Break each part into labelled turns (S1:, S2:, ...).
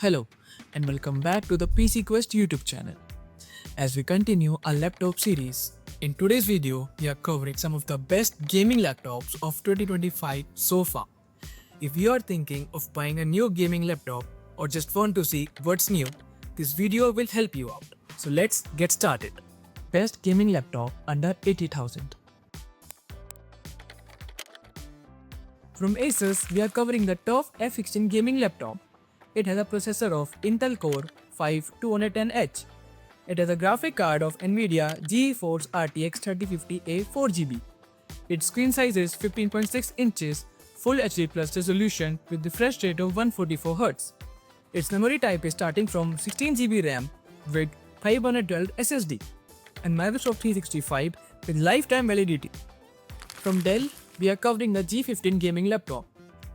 S1: Hello and welcome back to the PC Quest YouTube channel. As we continue our laptop series, in today's video we are covering some of the best gaming laptops of 2025 so far. If you are thinking of buying a new gaming laptop or just want to see what's new, this video will help you out. So let's get started. Best gaming laptop under 80,000. From Asus, we are covering the TUF F16 gaming laptop. It has a processor of Intel Core 5 210H. It has a graphic card of NVIDIA GeForce RTX 3050A 4GB. Its screen size is 15.6 inches, Full HD Plus resolution with refresh rate of 144Hz. Its memory type is starting from 16GB RAM with 512 SSD and Microsoft 365 with lifetime validity. From Dell, we are covering the G15 gaming laptop.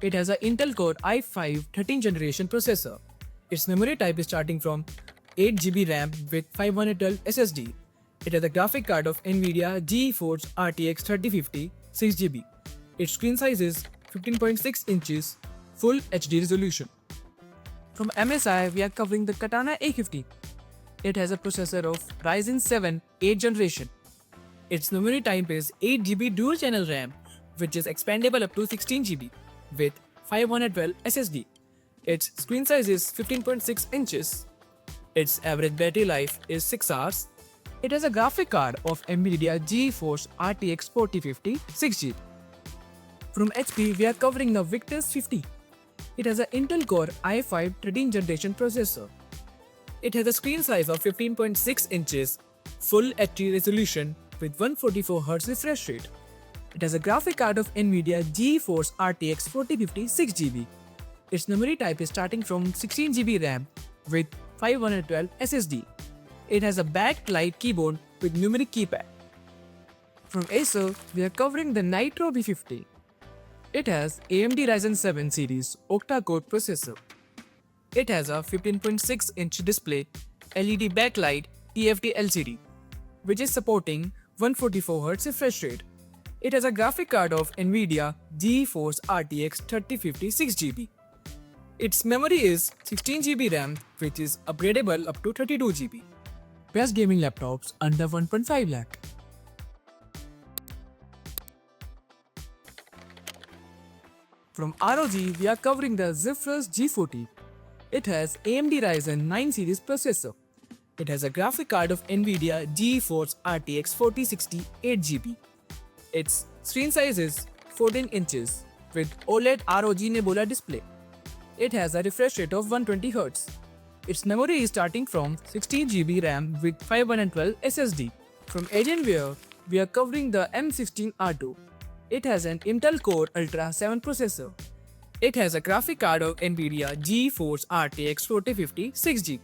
S1: It has an Intel Core i5 13th generation processor. Its memory type is starting from 8GB RAM with 512 SSD. It has a graphic card of NVIDIA GeForce RTX 3050 6GB. Its screen size is 15.6 inches, Full HD resolution. From MSI, we are covering the Katana A50. It has a processor of Ryzen 7 8th generation. Its memory type is 8GB dual channel RAM, which is expandable up to 16GB with 512 SSD. Its screen size is 15.6 inches. Its average battery life is 6 hours. It has a graphic card of NVIDIA GeForce RTX 4050 6GB. From HP, we are covering the Victus 50. It has an Intel Core i5 13th generation processor. It has a screen size of 15.6 inches, Full HD resolution with 144Hz refresh rate. It has a graphic card of NVIDIA GeForce RTX 4050 6GB. Its memory type is starting from 16GB RAM with 512 SSD. It has a backlight keyboard with numeric keypad. From Acer, we are covering the Nitro B50. It has AMD Ryzen 7 series octa-core processor. It has a 15.6-inch display LED backlight TFT LCD, which is supporting 144Hz refresh rate. It has a graphic card of NVIDIA GeForce RTX 3050 6GB. Its memory is 16GB RAM, which is upgradable up to 32GB. Best gaming laptops under 1.5 lakh. From ROG, we are covering the Zephyrus G40. It has AMD Ryzen 9 series processor. It has a graphic card of NVIDIA GeForce RTX 4060 8GB. Its screen size is 14 inches with OLED ROG Nebula display. It has a refresh rate of 120Hz. Its memory is starting from 16GB RAM with 512 SSD. From Alienware, we are covering the M16R2. It has an Intel Core Ultra 7 processor. It has a graphic card of NVIDIA GeForce RTX 4050 6GB.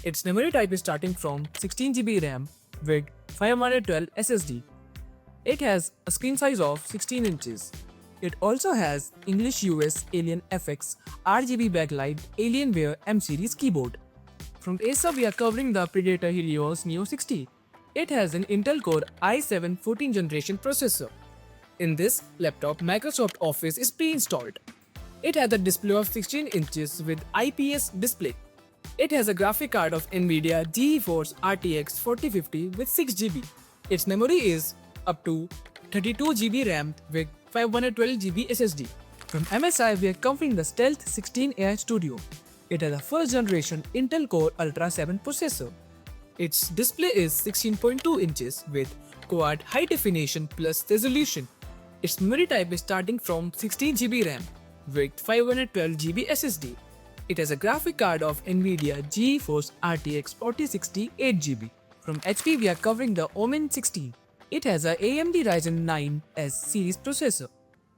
S1: Its memory type is starting from 16GB RAM with 512 SSD. It has a screen size of 16 inches. It also has English US Alien FX RGB backlight Alienware M series keyboard. From Acer, we are covering the Predator Helios Neo 60. It has an Intel Core i7 14th generation processor. In this laptop, Microsoft Office is pre-installed. It has a display of 16 inches with IPS display. It has a graphic card of NVIDIA GeForce RTX 4050 with 6GB. Its memory is up to 32GB RAM with 512GB SSD. From MSI, we are covering the Stealth 16 AI Studio. It has a first generation Intel Core Ultra 7 processor. Its display is 16.2 inches with quad high definition plus resolution. Its memory type is starting from 16GB RAM with 512GB SSD. It has a graphic card of NVIDIA GeForce RTX 4060 8GB. From HP, we are covering the Omen 16. It has a AMD Ryzen 9S series processor.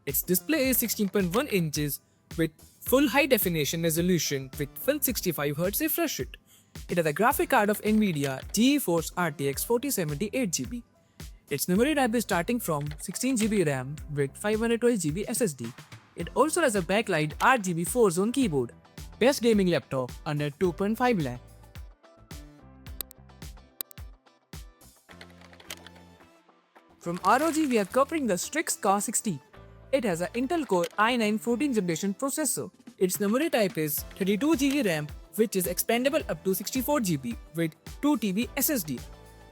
S1: Its display is 16.1 inches with full high definition resolution with full 65Hz refresh rate. It has a graphic card of NVIDIA GeForce RTX 4070 8GB. Its memory type is starting from 16GB RAM with 512GB SSD. It also has a backlight RGB 4-zone keyboard. Best gaming laptop under 2.5 lakh. From ROG, we are covering the Strix Car60. It has an Intel Core i9 14th generation processor. Its memory type is 32GB RAM which is expandable up to 64 GB with 2 TB SSD.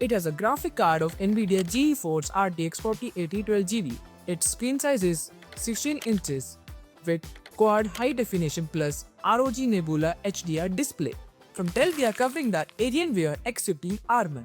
S1: It has a graphic card of NVIDIA GeForce RTX 4080 12GB. Its screen size is 16 inches with quad high definition plus ROG Nebula HDR display. From Dell, we are covering the Alienware X15 Armor.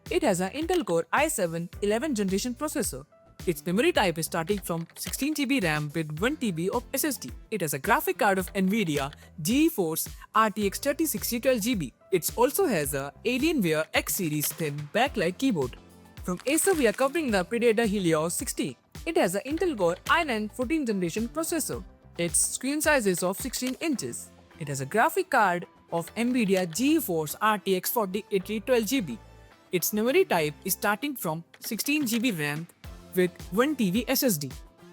S1: It has an Intel Core i7 11th generation processor. Its memory type is starting from 16GB RAM with 1TB of SSD. It has a graphic card of NVIDIA GeForce RTX 3060 12GB. It also has a Alienware X series thin backlight keyboard. From Acer, we are covering the Predator Helios 60. It has an Intel Core i9 14th generation processor. Its screen size is of 16 inches. It has a graphic card of NVIDIA GeForce RTX 4080 12GB. Its memory type is starting from 16GB RAM with 1TB SSD.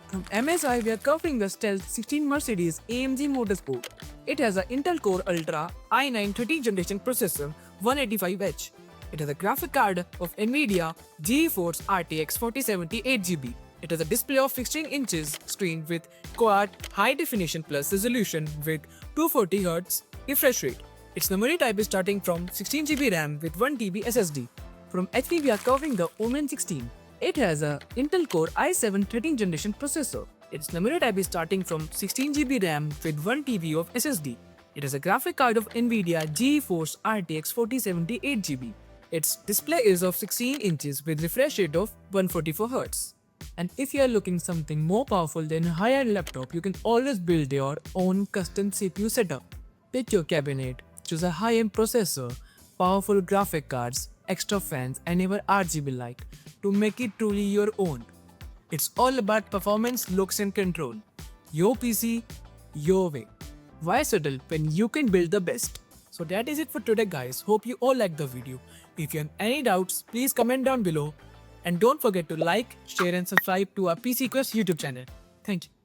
S1: From MSI, we are covering the Stealth 16 Mercedes AMG Motorsport. It has an Intel Core Ultra i9 13th generation processor 185H. It has a graphic card of NVIDIA GeForce RTX 4070 8GB. It has a display of 16 inches screen with quad high definition plus resolution with 240Hz refresh rate. Its memory type is starting from 16GB RAM with 1TB SSD. From HP, we are covering the Omen 16. It has a Intel Core i7 13th generation processor. Its memory type is starting from 16GB RAM with 1TB of SSD. It has a graphic card of NVIDIA GeForce RTX 4070 8GB. Its display is of 16 inches with refresh rate of 144Hz. And if you are looking something more powerful than a high-end laptop, you can always build your own custom CPU setup. Pick your cabinet, choose a high-end processor, powerful graphic cards, extra fans and even RGB light to make it truly your own. It's all about performance, looks and control. Your PC, your way. Why settle when you can build the best? So that is it for today guys. Hope you all liked the video. If you have any doubts, please comment down below. And don't forget to like, share and subscribe to our PC Quest YouTube channel. Thank you.